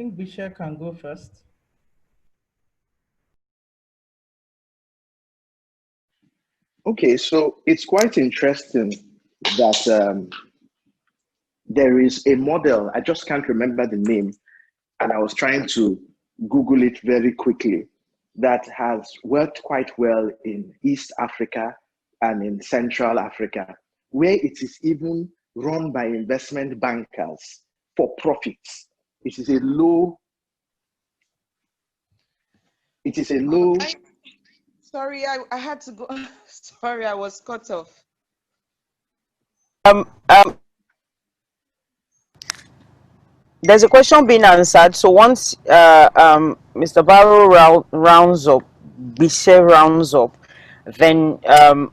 think Bisha can go first. Okay, so it's quite interesting that there is a model. I just can't remember the name, and I was trying to Google it very quickly, that has worked quite well in East Africa and in Central Africa, where it is even run by investment bankers for profits. It is a low, it is a low. I, sorry, I had to go. Sorry, I was cut off. Um, um, there's a question being answered. So once Mr. Barrow rounds up, Bise rounds up, then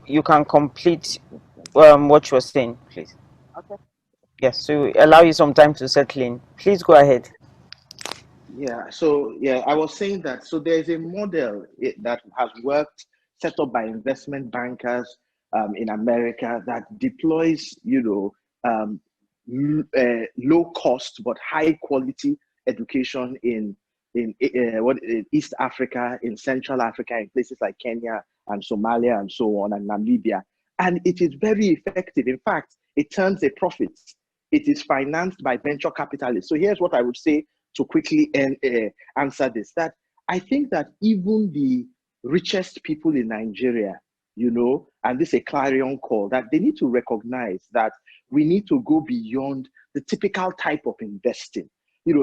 you can complete what you were saying, please. Okay. Yes, so allow you some time to settle in. Please go ahead. Yeah, I was saying that. So there's a model that has worked, set up by investment bankers in America, that deploys, low cost but high quality education in East Africa, in Central Africa, in places like Kenya and Somalia and so on, and Namibia. And it is very effective. In fact, it turns a profit. It is financed by venture capitalists. So here's what I would say to quickly answer this, that I think that even the richest people in Nigeria, and this is a clarion call, that they need to recognize that we need to go beyond the typical type of investing.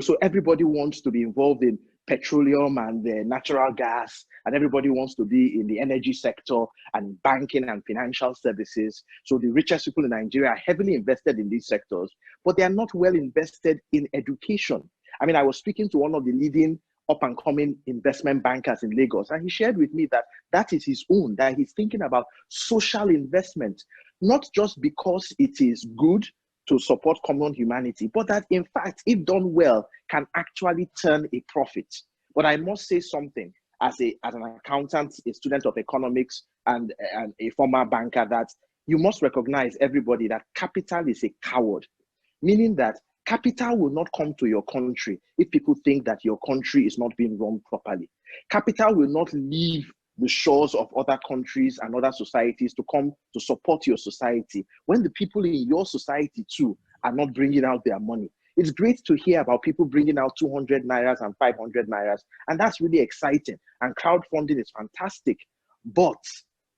So everybody wants to be involved in petroleum and natural gas, and everybody wants to be in the energy sector and banking and financial services. So the richest people in Nigeria are heavily invested in these sectors, but they are not well invested in education. I mean, I was speaking to one of the leading up and coming investment bankers in Lagos, and he shared with me that that is his own, that he's thinking about social investment, not just because it is good to support common humanity, but that in fact, if done well, can actually turn a profit. But I must say something as an accountant, a student of economics, and a former banker, that you must recognize, everybody, that capital is a coward, meaning that capital will not come to your country if people think that your country is not being run properly. Capital will not leave the shores of other countries and other societies to come to support your society when the people in your society too are not bringing out their money. It's great to hear about people bringing out 200 nairas and 500 nairas, and that's really exciting. And crowdfunding is fantastic. But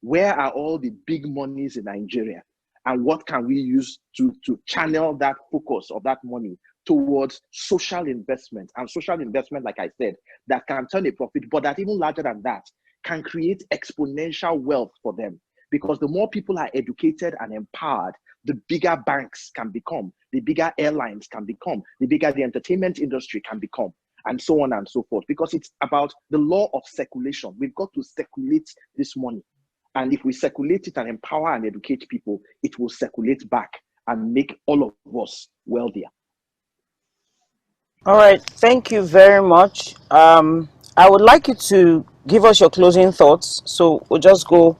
where are all the big monies in Nigeria? And what can we use to channel that focus of that money towards social investment? And social investment, like I said, that can turn a profit, but that even larger than that, can create exponential wealth for them. Because the more people are educated and empowered, the bigger banks can become, the bigger airlines can become, the bigger the entertainment industry can become, and so on and so forth. Because it's about the law of circulation. We've got to circulate this money. And if we circulate it and empower and educate people, it will circulate back and make all of us wealthier. All right, thank you very much. I would like you to give us your closing thoughts. So we'll just go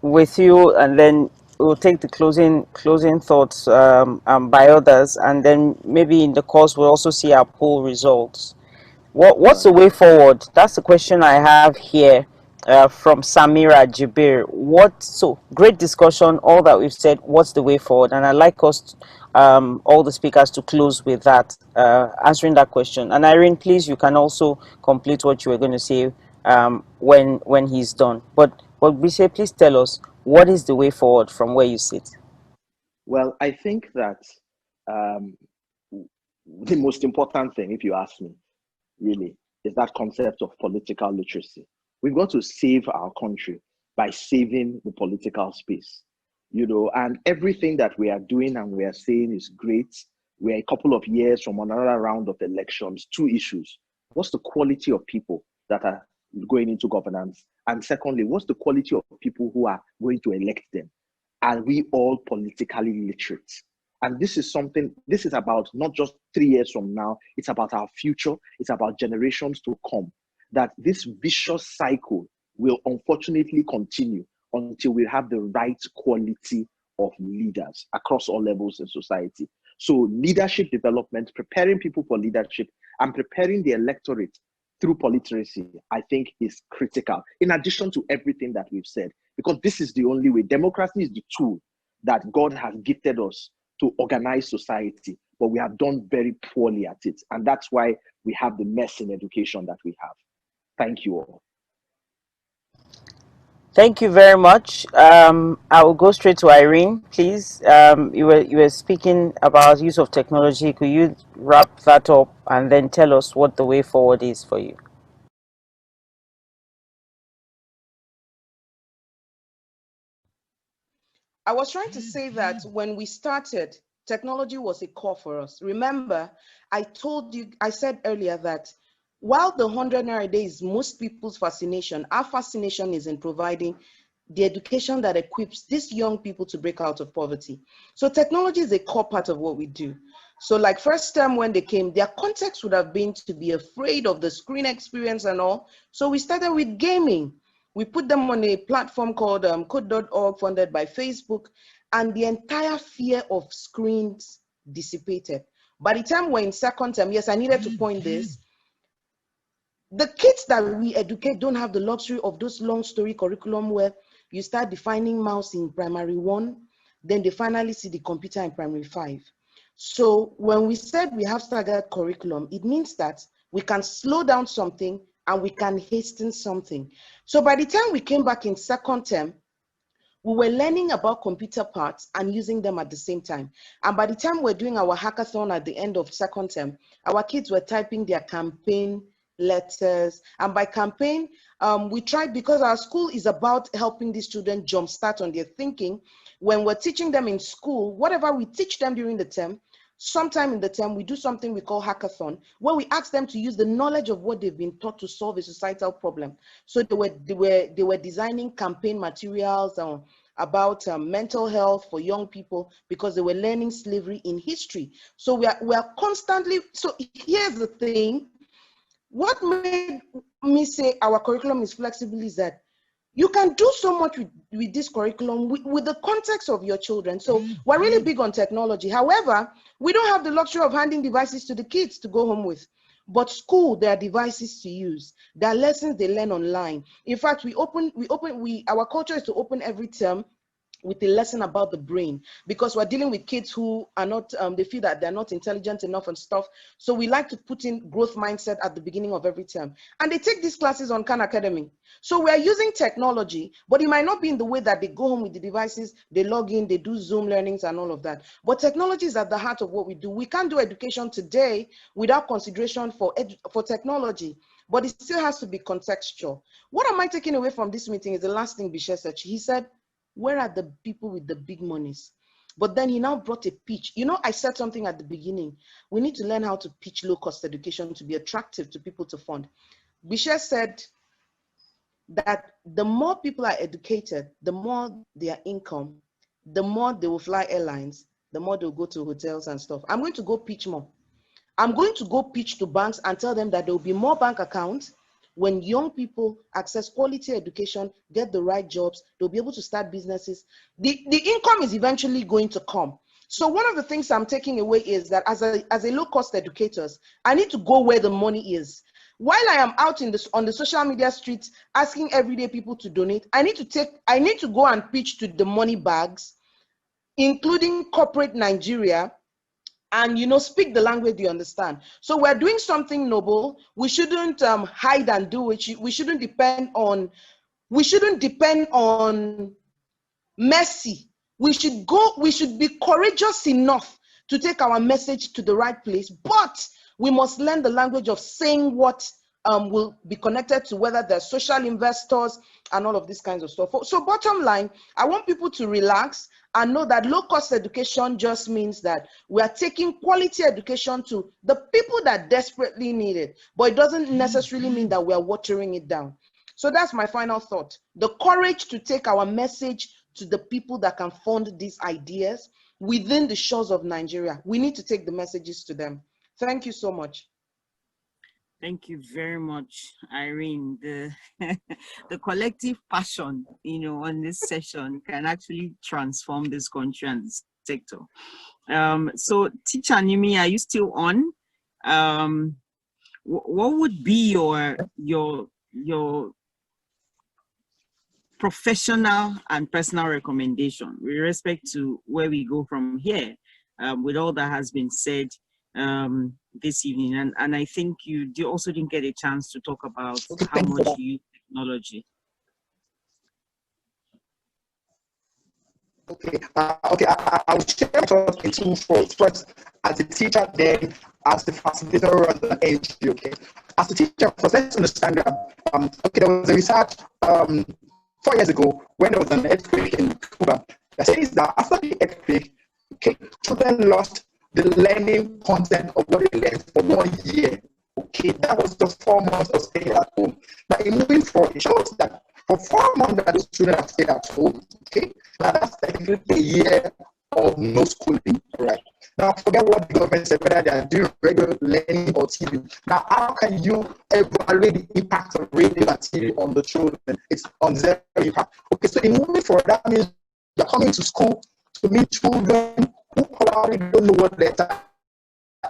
with you, and then we'll take the closing thoughts by others, and then maybe in the course we'll also see our poll results. What's the way forward? That's the question I have here from Samira Jibir. So great discussion, all that we've said. What's the way forward? And I'd like us, all the speakers, to close with that, answering that question. And Irene, please, you can also complete what you were going to say when he's done. But Bise, please tell us, what is the way forward from where you sit? Well, I think that the most important thing, if you ask me, really, is that concept of political literacy. We've got to save our country by saving the political space, and everything that we are doing and we are saying is great. We're a couple of years from another round of elections. Two issues: what's the quality of people that are going into governance? And secondly, what's the quality of people who are going to elect them? Are we all politically literate? And this is about not just 3 years from now, it's about our future, it's about generations to come. That this vicious cycle will unfortunately continue until we have the right quality of leaders across all levels in society. So leadership development, preparing people for leadership and preparing the electorate through politeracy, I think is critical, in addition to everything that we've said, because this is the only way. Democracy is the tool that God has gifted us to organize society, but we have done very poorly at it. And that's why we have the mess in education that we have. Thank you all. Thank you very much. I will go straight to Irene, please. You were speaking about use of technology. Could you wrap that up and then tell us what the way forward is for you? I was trying to say that when we started, technology was a core for us. Remember, I said earlier that while the 100 Naira a day is most people's fascination, our fascination is in providing the education that equips these young people to break out of poverty. So technology is a core part of what we do. So like first term when they came, their context would have been to be afraid of the screen experience and all. So we started with gaming. We put them on a platform called code.org, funded by Facebook, and the entire fear of screens dissipated. By the time we're in second term, yes, I needed to point this, the kids that we educate don't have the luxury of those long story curriculum where you start defining mouse in primary 1, then they finally see the computer in primary 5. So when we said we have staggered curriculum, it means that we can slow down something and we can hasten something. So by the time we came back in second term, we were learning about computer parts and using them at the same time. And by the time we're doing our hackathon at the end of second term, our kids were typing their campaign letters. And by campaign, we tried, because our school is about helping these children jumpstart on their thinking. When we're teaching them in school, whatever we teach them during the term, sometime in the term, we do something we call hackathon, where we ask them to use the knowledge of what they've been taught to solve a societal problem. So they were designing campaign materials about mental health for young people, because they were learning slavery in history. So we are constantly, so here's the thing. What made me say our curriculum is flexible is that you can do so much with this curriculum with the context of your children. So we're really big on technology. However, we don't have the luxury of handing devices to the kids to go home with. But school, there are devices to use. There are lessons they learn online. In fact, our culture is to open every term with a lesson about the brain, because we're dealing with kids who are not, they feel that they're not intelligent enough and stuff. So we like to put in growth mindset at the beginning of every term. And they take these classes on Khan Academy. So we're using technology, but it might not be in the way that they go home with the devices, they log in, they do Zoom learnings and all of that. But technology is at the heart of what we do. We can't do education today without consideration for technology, but it still has to be contextual. What am I taking away from this meeting is the last thing Bishe said. He said, where are the people with the big monies? But then he now brought a pitch. You know, I said something at the beginning. We need to learn how to pitch low-cost education to be attractive to people to fund. Bishe said that the more people are educated, the more their income, the more they will fly airlines, the more they'll go to hotels and stuff. I'm going to go pitch more. I'm going to go pitch to banks and tell them that there will be more bank accounts. When young people access quality education, get the right jobs, they'll be able to start businesses. The income is eventually going to come. So one of the things I'm taking away is that as a low-cost educators, I need to go where the money is. While I am out on the social media streets asking everyday people to donate, I need to go and pitch to the money bags, including corporate Nigeria, and speak the language you understand. So we're doing something noble. We shouldn't hide and do it. We shouldn't depend on mercy. We should be courageous enough to take our message to the right place, but we must learn the language of saying what will be connected to whether they're social investors and all of these kinds of stuff. So bottom line, I want people to relax and know that low-cost education just means that we are taking quality education to the people that desperately need it, but it doesn't necessarily mean that we are watering it down. So that's my final thought. The courage to take our message to the people that can fund these ideas within the shores of Nigeria. We need to take the messages to them. Thank you so much. Thank you very much, Irene. The collective passion, on this session can actually transform this country and sector. So Teacher Nimi, are you still on? What would be your professional and personal recommendation with respect to where we go from here, with all that has been said this evening? And I think you also didn't get a chance to talk about how much you use technology. Okay, I will share my thoughts in two folds. First, as a teacher, then as the facilitator of the NGO. Okay, as a teacher, first let's understand that. Okay, there was a research 4 years ago when there was an earthquake in Cuba that says that after the earthquake, okay, children lost the learning content of what they learned for 1 year. Okay, that was just 4 months of staying at home. Now, in moving forward, it shows that for 4 months that those children have stayed at home, okay, now that's technically a year of no schooling, right? Now, forget what the government said, whether they are doing regular learning or TV. Now, how can you evaluate the impact of radio and TV on the children? It's on zero impact. Okay, so in moving forward, that means you're coming to school to meet children who probably don't know what letter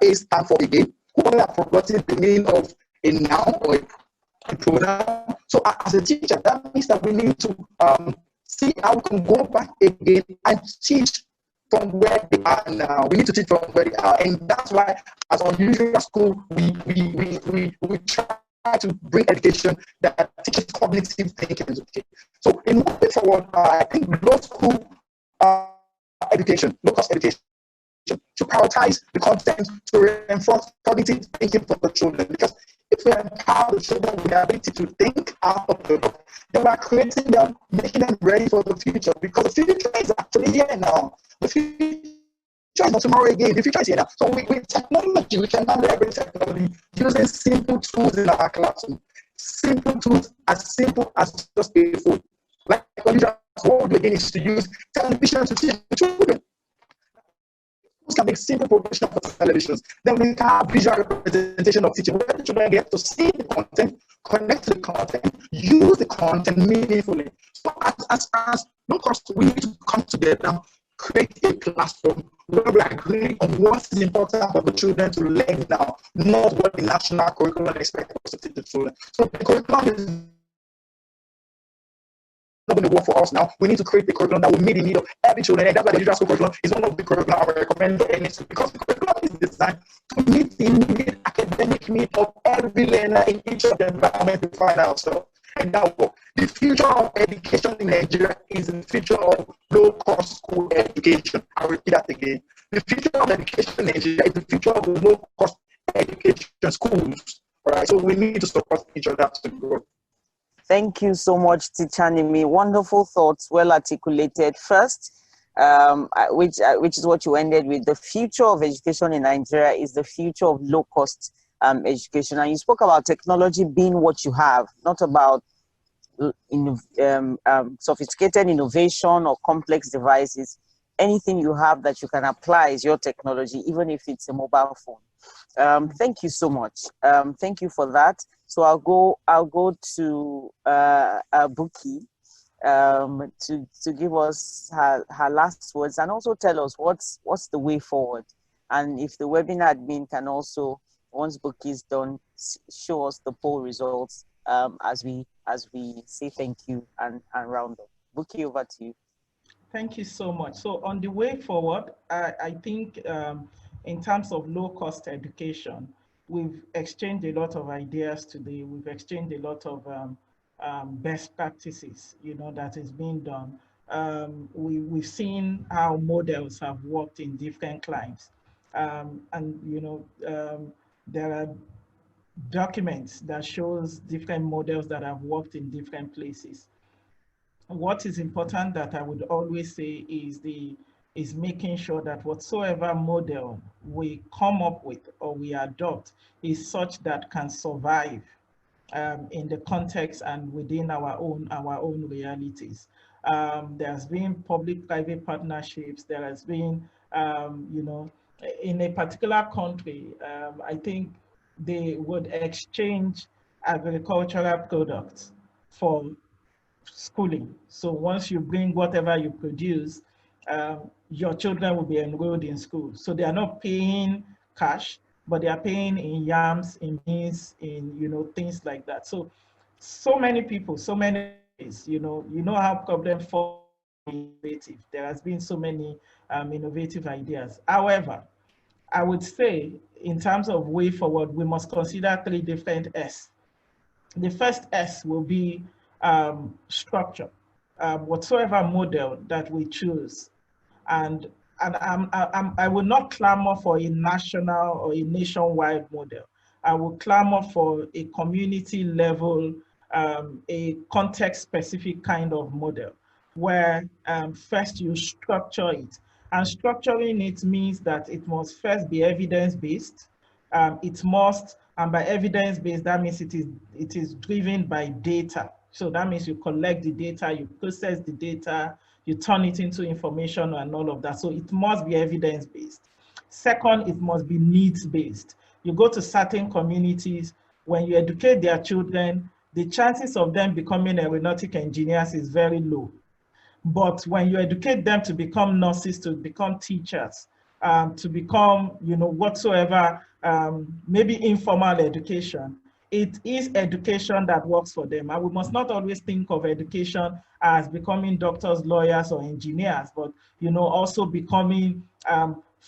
A stands for again, who probably have forgotten the meaning of a noun or a pronoun. So as a teacher, that means that we need to see how we can go back again and teach from where they are now. We need to teach from where they are, and that's why, as unusual school, we try to bring education that teaches cognitive thinking. Okay. So in moving forward, I think low school education, low cost education, to prioritize the content to reinforce cognitive thinking for the children. Because if we empower the children with the ability to think out of the box, then we're creating them, making them ready for the future. Because the future is actually here now. The future is not tomorrow again. The future is here now. So with technology, we can now leverage technology using simple tools in our classroom. Simple tools as simple as just a phone. Like what we're doing is to use television to teach children. We can make simple progression for televisions. Then we can have visual representation of teaching, where the children get to see the content, connect to the content, use the content meaningfully. So as no cost, we need to come together, create a platform where we agree on what is important for the children to learn now, not what the national curriculum expects us to teach the children. So the curriculum is not going to work for us now. We need to create the curriculum that will meet the need of every children, and that's why the visual school curriculum is one of the curriculum I recommend for any school, because the curriculum is designed to meet the immediate academic need of every learner in each of the environment we find ourselves. And now, the future of education in Nigeria is the future of low-cost school education. I'll repeat that again. The future of education in Nigeria is the future of low-cost education schools. All right, so we need to support each other to grow. Thank you so much, Teacher Nimi. Wonderful thoughts, well articulated. First, which is what you ended with. The future of education in Nigeria is the future of low-cost education. And you spoke about technology being what you have, not about sophisticated innovation or complex devices. Anything you have that you can apply is your technology, even if it's a mobile phone. Thank you so much. Thank you for that. So I'll go to Buki to give us her last words, and also tell us what's the way forward. And if the webinar admin can also, once Buki is done, show us the poll results as we say thank you and round up. Buki, over to you. Thank you so much. So on the way forward, I think in terms of low-cost education, we've exchanged a lot of ideas today. We've exchanged a lot of best practices, that is being done. We've seen how models have worked in different climes. There are documents that shows different models that have worked in different places. What is important that I would always say is making sure that whatsoever model we come up with or we adopt is such that can survive in the context and within our own realities. There's been public-private partnerships. There has been, in a particular country, I think they would exchange agricultural products for schooling. So once you bring whatever you produce, your children will be enrolled in school. So they are not paying cash, but they are paying in yams, in beans, in things like that. So many people, so many ways, you know how problem for innovative. There has been so many innovative ideas. However, I would say in terms of way forward, we must consider 3 different S. The first S will be structure. Whatsoever model that we choose, and I will not clamor for a national or a nationwide model. I will clamor for a community level, a context specific kind of model, where first you structure it. And structuring it means that it must first be evidence-based. It must, and by evidence-based, that means it is driven by data. So that means you collect the data, you process the data, you turn it into information and all of that. So it must be evidence-based. Second, it must be needs-based. You go to certain communities, when you educate their children, the chances of them becoming aeronautic engineers is very low. But when you educate them to become nurses, to become teachers, to become, whatsoever, maybe informal education, it is education that works for them. And we must not always think of education as becoming doctors, lawyers, or engineers, but also becoming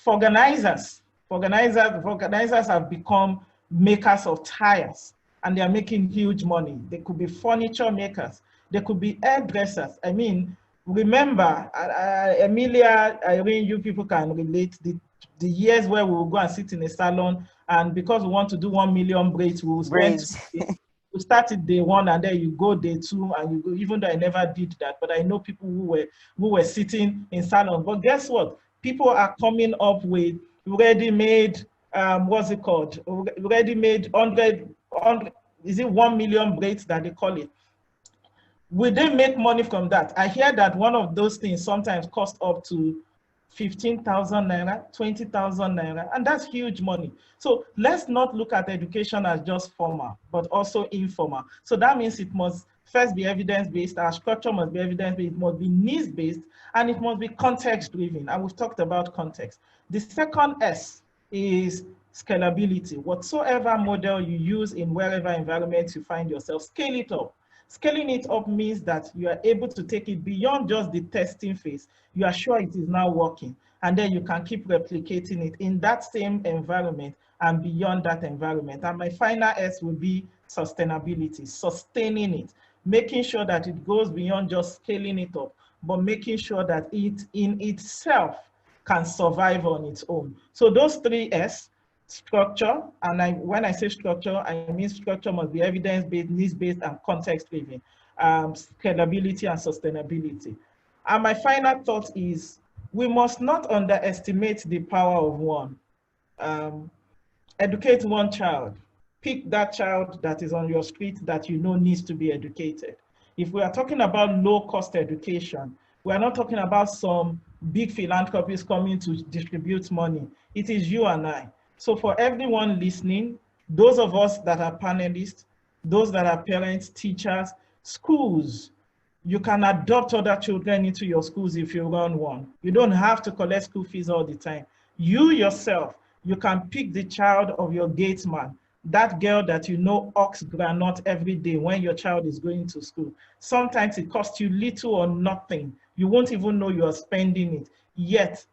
organizers. Organizers have become makers of tires, and they are making huge money. They could be furniture makers. They could be hairdressers. I mean, remember, Emilia, Irene, you people can relate, the years where we will go and sit in a salon, and because we want to do 1 million braids, we will spend 2 days. We started day 1 and then you go day 2 and you go, even though I never did that, but I know people who were sitting in salons. But guess what? People are coming up with ready-made, what's it called? Ready-made 100, is it 1 million braids that they call it? Will they make money from that? I hear that one of those things sometimes cost up to 15,000 naira, 20,000 naira, and that's huge money. So let's not look at education as just formal, but also informal. So that means it must first be evidence-based, our structure must be evidence-based, it must be needs-based, and it must be context-driven, and we've talked about context. The second S is scalability. Whatsoever model you use in wherever environment you find yourself, scale it up. Scaling it up means that you are able to take it beyond just the testing phase. You are sure it is now working, and then you can keep replicating it in that same environment and beyond that environment. And my final S will be sustainability, sustaining it, making sure that it goes beyond just scaling it up, but making sure that it in itself can survive on its own. So those 3 S, structure, and when I say structure, I mean structure must be evidence-based, needs-based, and context-driven, scalability and sustainability. And my final thought is, we must not underestimate the power of one. Educate one child. Pick that child that is on your street that you know needs to be educated. If we are talking about low-cost education, we are not talking about some big philanthropists coming to distribute money. It is you and I. So for everyone listening, those of us that are panelists, those that are parents, teachers, schools, you can adopt other children into your schools if you run one. You don't have to collect school fees all the time. You yourself, you can pick the child of your gatesman, that girl that you know ox granite every day when your child is going to school. Sometimes it costs you little or nothing. You won't even know you're spending it. Yet,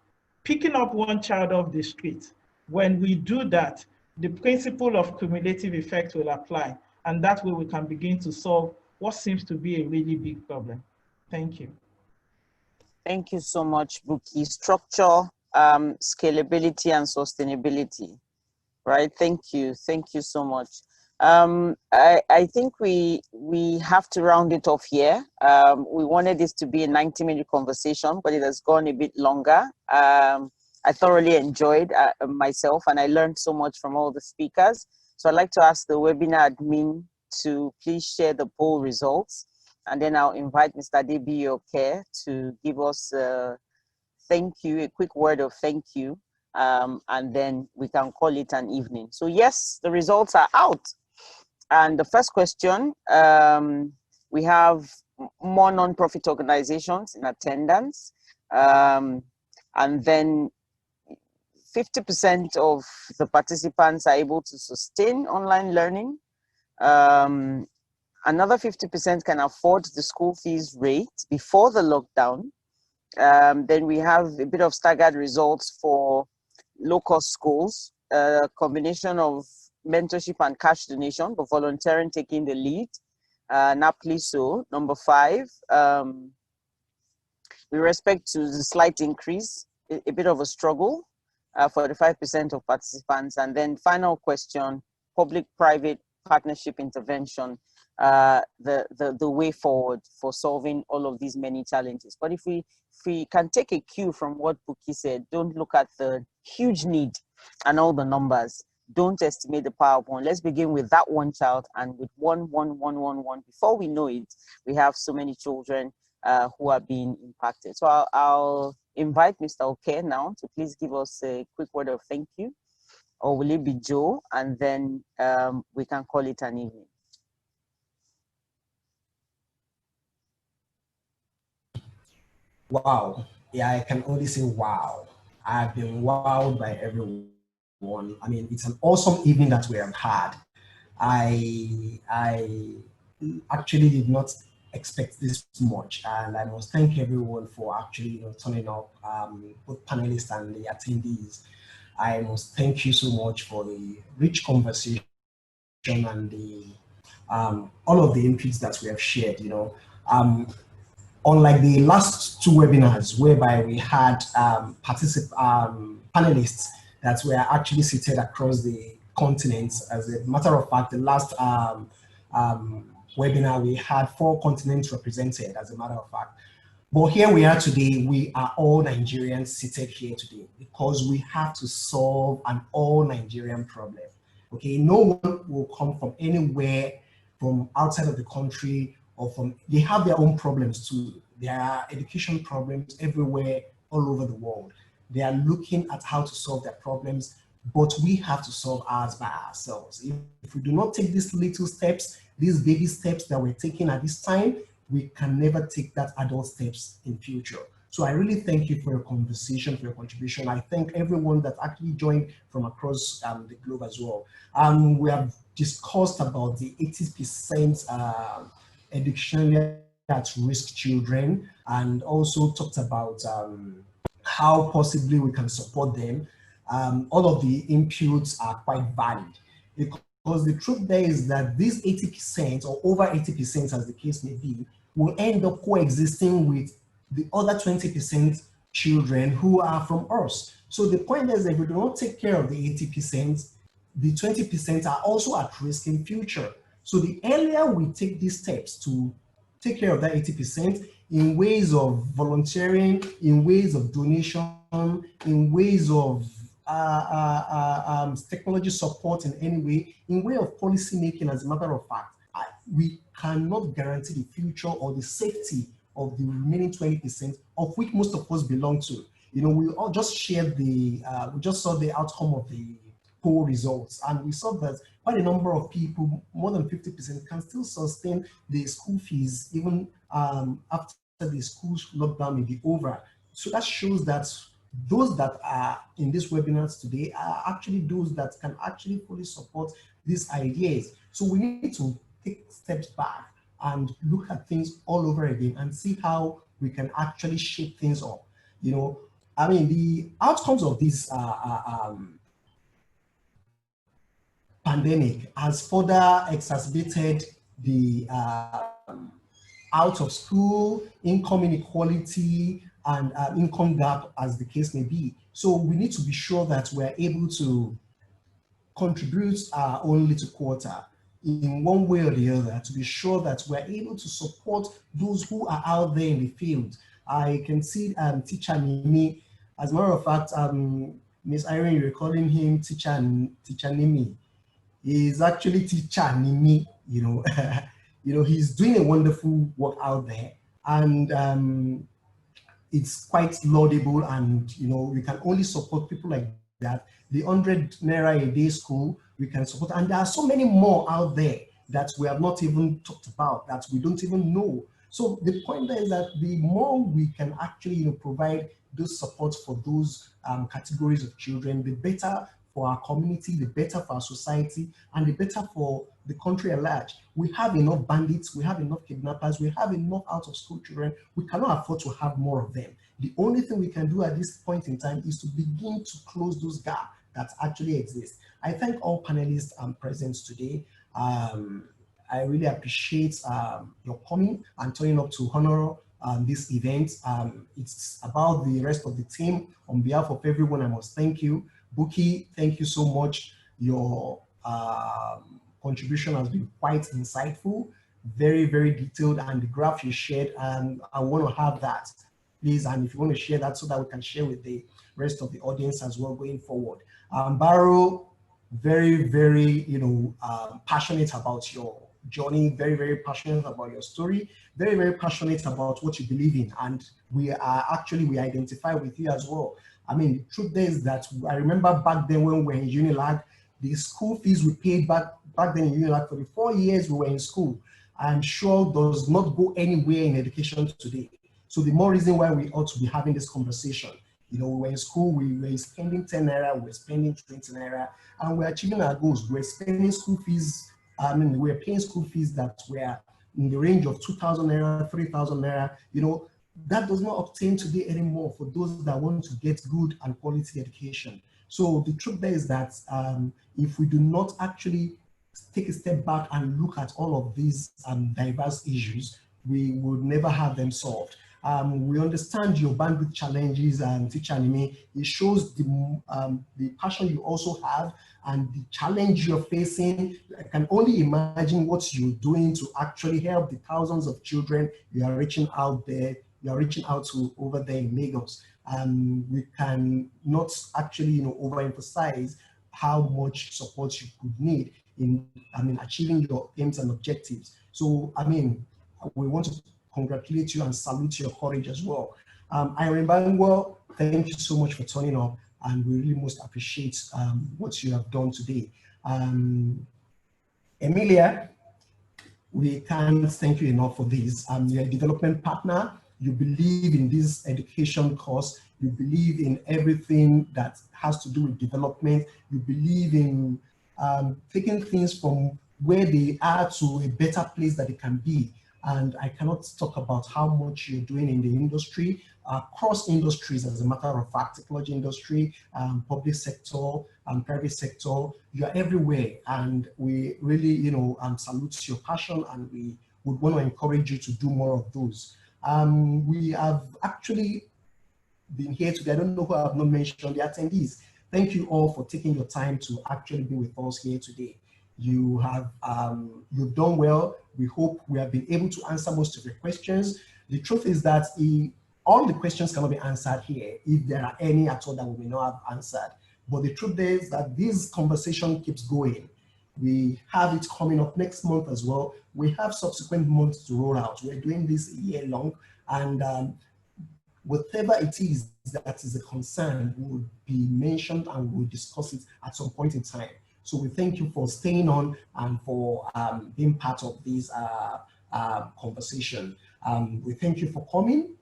picking up one child off the street, when we do that, the principle of cumulative effect will apply, and that way we can begin to solve what seems to be a really big problem. Thank you. Thank you so much, Buki. Structure, scalability, and sustainability, right? Thank you so much. I think we have to round it off here. We wanted this to be a 90-minute conversation, but it has gone a bit longer. I thoroughly enjoyed myself, and I learned so much from all the speakers. So I'd like to ask the webinar admin to please share the poll results, and then I'll invite Mr. Adebioke to give us a quick word of thank you, and then we can call it an evening. So yes, the results are out. And the first question, we have more non-profit organizations in attendance. And then 50% of the participants are able to sustain online learning. Another 50% can afford the school fees rate before the lockdown. Then we have a bit of staggered results for low-cost schools, a combination of mentorship and cash donation, but volunteering taking the lead. Napoli so. Number 5, with respect to the slight increase, a bit of a struggle, 45% of participants. And then final question, public-private partnership intervention, the way forward for solving all of these many challenges. But if we can take a cue from what Buki said, don't look at the huge need and all the numbers. Don't estimate the power of one. Let's begin with that one child, and with one. Before we know it, we have so many children who are being impacted. So I'll invite Mr. Oke now to please give us a quick word of thank you, or will it be Joe? And then we can call it an evening. Wow. Yeah, I can only say wow. I've been wowed by everyone. I mean, it's an awesome evening that we have had. I actually did not expect this much, and I must thank everyone for actually turning up, both panelists and the attendees. I must thank you so much for the rich conversation and the all of the inputs that we have shared. Unlike the last 2 webinars, whereby we had panelists that were actually seated across the continents. As a matter of fact, the last webinar, we had 4 continents represented, as a matter of fact. But here we are today, we are all Nigerians seated here today because we have to solve an all Nigerian problem. Okay, no one will come from anywhere, from outside of the country, or they have their own problems too. There are education problems everywhere, all over the world. They are looking at how to solve their problems, but we have to solve ours by ourselves. If we do not take these little steps, these baby steps that we're taking at this time, we can never take that adult steps in future. So I really thank you for your conversation, for your contribution. I thank everyone that actually joined from across the globe as well. We have discussed about the 80% educationally at-risk children, and also talked about how possibly we can support them. All of the inputs are quite valid, because the truth there is that these 80% or over 80%, as the case may be, will end up coexisting with the other 20% children who are from us. So the point is that if we do not take care of the 80%, the 20% are also at risk in future. So the earlier we take these steps to take care of that 80% in ways of volunteering, in ways of donation, in ways of technology support in any way, in way of policy making, as a matter of fact, we cannot guarantee the future or the safety of the remaining 20%, of which most of us belong to. We all just shared we just saw the outcome of the poll results, and we saw that quite a number of people, more than 50%, can still sustain the school fees even after the school lockdown may be over. So that shows that those that are in these webinars today are actually those that can actually fully support these ideas. So we need to take steps back and look at things all over again and see how we can actually shape things up. I mean, the outcomes of this pandemic has further exacerbated the out of school, income inequality, and income gap, as the case may be. So we need to be sure that we're able to contribute our own little quota in one way or the other, to be sure that we're able to support those who are out there in the field. I can see Teacher Nimi. As a matter of fact, Miss Irene, you're calling him Teacher Nimi. He's actually Teacher Nimi, he's doing a wonderful work out there, and it's quite laudable, and we can only support people like that. The 100 Naira a day school, we can support, and there are so many more out there that we have not even talked about, that we don't even know. So the point there is that the more we can actually provide those support for those categories of children, the better for our community, the better for our society, and the better for the country at large. We have enough bandits, we have enough kidnappers, we have enough out of school children. We cannot afford to have more of them. The only thing we can do at this point in time is to begin to close those gaps that actually exist. I thank all panelists present today. I really appreciate your coming and turning up to honor this event. It's about the rest of the team. On behalf of everyone, I must thank you. Buki, thank you so much. Your contribution has been quite insightful, very, very detailed, and the graph you shared, and I want to have that, please. And if you want to share that so that we can share with the rest of the audience as well going forward. Baro, very, very, passionate about your journey, very, very passionate about your story, very, very passionate about what you believe in. And we identify with you as well. I mean, the truth is that I remember back then when we were in Unilag, the school fees we paid back then in Unilag for the 4 years we were in school, I'm sure does not go anywhere in education today. So the more reason why we ought to be having this conversation. We were in school, we were spending 10 naira, we were spending 20 naira, and we're achieving our goals. We're spending school fees, we're paying school fees that were in the range of 2,000 naira, 3,000 naira. That does not obtain today anymore for those that want to get good and quality education. So the truth there is that if we do not actually take a step back and look at all of these diverse issues, we would never have them solved. We understand your bandwidth challenges, Teacher Anime. It shows the passion you also have and the challenge you're facing. I can only imagine what you're doing to actually help the thousands of children you are reaching out there. You are reaching out to over there in Lagos. We can not actually, overemphasize how much support you could need in, achieving your aims and objectives. So, we want to congratulate you and salute your courage as well. Irene Bangwell, thank you so much for turning up, and we really most appreciate what you have done today. Emilia, we can't thank you enough for this. You're a development partner. You believe in this education course. You believe in everything that has to do with development. You believe in taking things from where they are to a better place that it can be. And I cannot talk about how much you're doing in the industry, across industries, as a matter of fact, technology industry, public sector, private sector. You're everywhere. And we really, salute your passion, and we would want to encourage you to do more of those. We have actually been here today. I don't know who I have not mentioned, the attendees. Thank you all for taking your time to actually be with us here today. You have, you've done well. We hope we have been able to answer most of your questions. The truth is that all the questions cannot be answered here, if there are any at all that we may not have answered. But the truth is that this conversation keeps going. We have it coming up next month as well. We have subsequent months to roll out. We're doing this year long, and whatever it is that is a concern will be mentioned and we'll discuss it at some point in time. So we thank you for staying on and for being part of this conversation. We thank you for coming.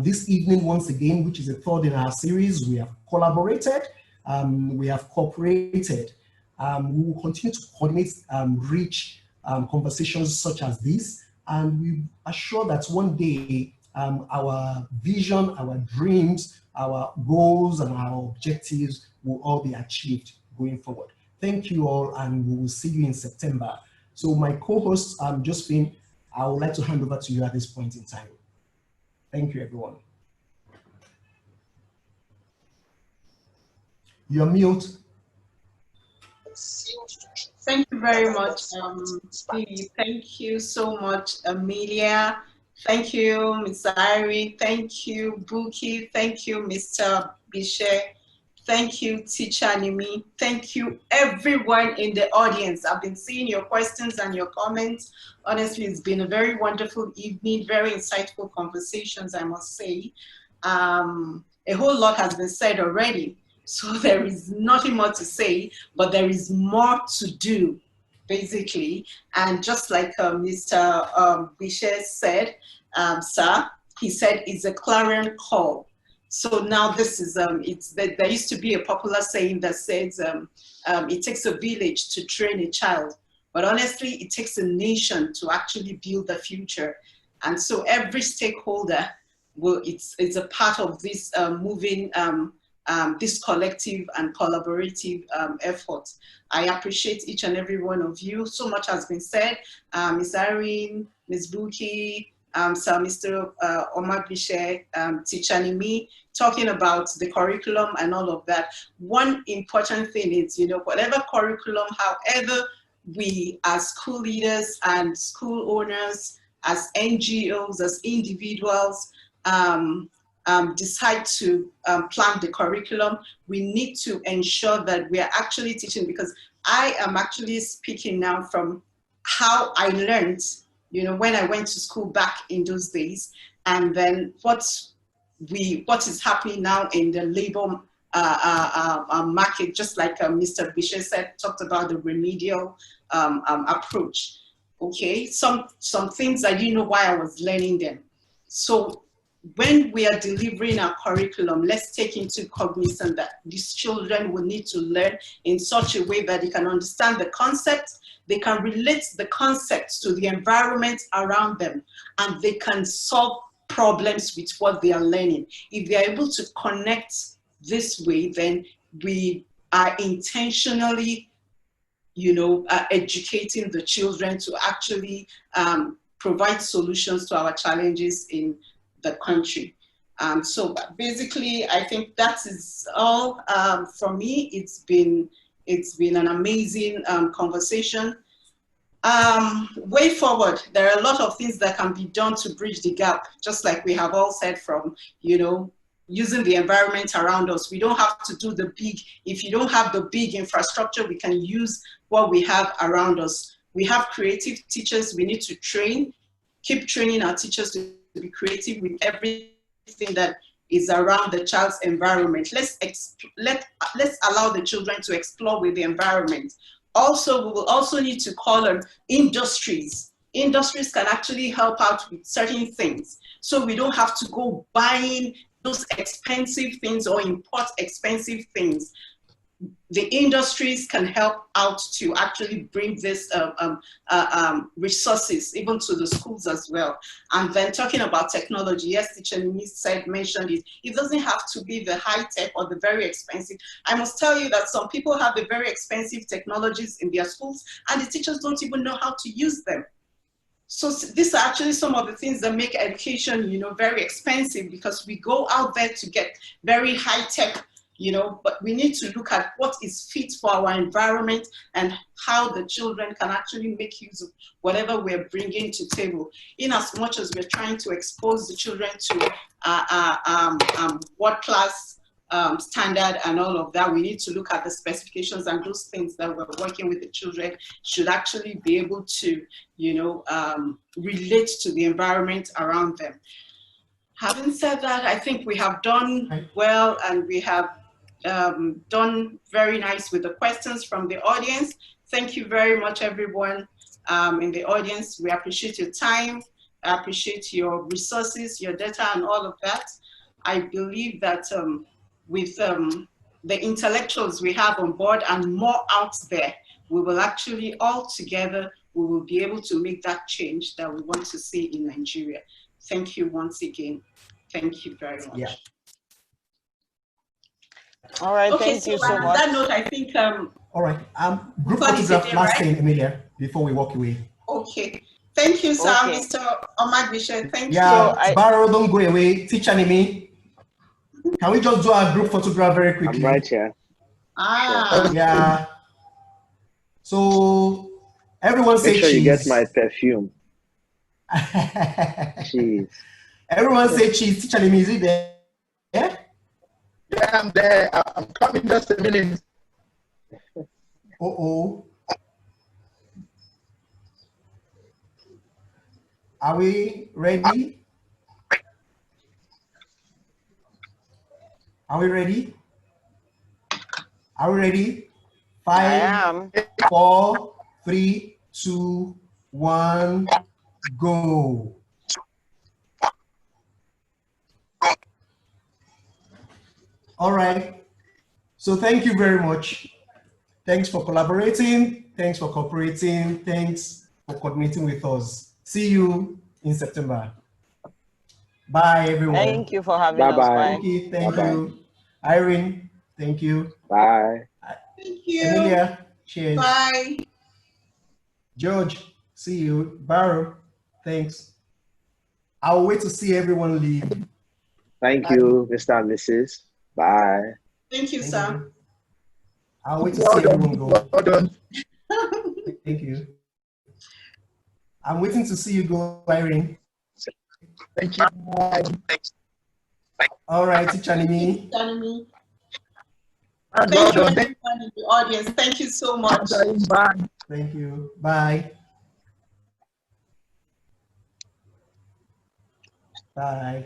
This evening, once again, which is the third in our series, we have collaborated, we have cooperated. We will continue to coordinate rich conversations such as this, and we are sure that one day our vision, our dreams, our goals, and our objectives will all be achieved going forward. Thank you all, and we will see you in September. So my co-host, Josephine, I would like to hand over to you at this point in time. Thank you, everyone. You're mute. Thank you very much, Steve. Thank you so much, Amelia. Thank you, Ms. Irie. Thank you, Buki. Thank you, Mr. Bishe. Thank you, Teacher Anime. Thank you, everyone in the audience. I've been seeing your questions and your comments. Honestly, it's been a very wonderful evening, very insightful conversations, I must say. A whole lot has been said already, so there is nothing more to say, but there is more to do, basically. And just like Mr. Bishe said, sir, he said it's a clarion call. So now this is, there used to be a popular saying that says, it takes a village to train a child, but honestly, it takes a nation to actually build the future. And so every stakeholder it's a part of this moving, this collective and collaborative effort. I appreciate each and every one of you. So much has been said. Ms. Irene, Ms. Buki, Sir Mr. Omagbise, Teacher Nimi, talking about the curriculum and all of that. One important thing is, you know, whatever curriculum, however we as school leaders and school owners, as NGOs, as individuals, decide to plan the curriculum, we need to ensure that we are actually teaching, because I am actually speaking now from how I learned, you know, when I went to school back in those days, and then what is happening now in the labor market, just like Mr. Bishe said, talked about the remedial approach. Okay, some things I didn't know why I was learning them. So when we are delivering our curriculum, let's take into cognizance that these children will need to learn in such a way that they can understand the concept, they can relate the concepts to the environment around them, and they can solve problems with what they are learning. If they are able to connect this way, then we are intentionally, you know, educating the children to actually provide solutions to our challenges in the country. So basically, I think that is all from me. It's been an amazing conversation. Way forward, there are a lot of things that can be done to bridge the gap, just like we have all said, from, you know, using the environment around us. We don't have to do the big, if you don't have the big infrastructure, we can use what we have around us. We have creative teachers, we need to train, keep training our teachers to be creative with everything that is around the child's environment. Let's allow the children to explore with the environment. Also, we will also need to call on industries. Industries can actually help out with certain things. So we don't have to go buying those expensive things or import expensive things. The industries can help out to actually bring this resources even to the schools as well. And then talking about technology, yes, Teacher Nimi mentioned it. It doesn't have to be the high tech or the very expensive. I must tell you that some people have the very expensive technologies in their schools, and the teachers don't even know how to use them. So these are actually some of the things that make education, you know, very expensive, because we go out there to get very high tech, you know, but we need to look at what is fit for our environment and how the children can actually make use of whatever we're bringing to table. In as much as we're trying to expose the children to world-class standard and all of that, we need to look at the specifications, and those things that we're working with the children should actually be able to, you know, relate to the environment around them. Having said that, I think we have done well, and we have done very nice with the questions from the audience. Thank you very much, everyone in the audience. We appreciate your time. I appreciate your resources, your data, and all of that. I believe that with the intellectuals we have on board and more out there, we will actually all together, we will be able to make that change that we want to see in Nigeria. Thank you once again. Thank you very much. Yeah. All right, okay, thank you so much. On that note, I think all right, group photograph last thing, Emilia, before we walk away. Okay, thank you, sir. Okay. Mr. Omagbise, thank you. Yeah, Barrow, don't go away. Teacher Nimi, can we just do our group photograph very quickly? I'm right here. Yeah. So everyone say cheese. Make sure you get my perfume. Cheese. Everyone say cheese. Teacher Nimi, is it there? Yeah? Yeah, I'm there. I'm coming just a minute. Uh-oh. Are we ready? Are we ready? Are we ready? 5, 4, 3, 2, 1, go. All right. So thank you very much. Thanks for collaborating. Thanks for cooperating. Thanks for coordinating with us. See you in September. Bye, everyone. Thank you for having us. Bye-bye. Bye. Okay, thank Bye-bye. you. Irene, thank you. Bye. Thank you. Emilia, cheers. Bye. George, see you. Barrow, thanks. I'll wait to see everyone leave. Thank you, Mr. and Mrs. Bye. Thank you, Thank sir. you. I'll wait to see everyone go. Well done. Thank you. I'm waiting to see you go, Irene. Thank you. Bye. All right, Chanimi. Thank Well you, done. everyone in the audience. Thank you so much. Bye. Thank you. Bye. Bye.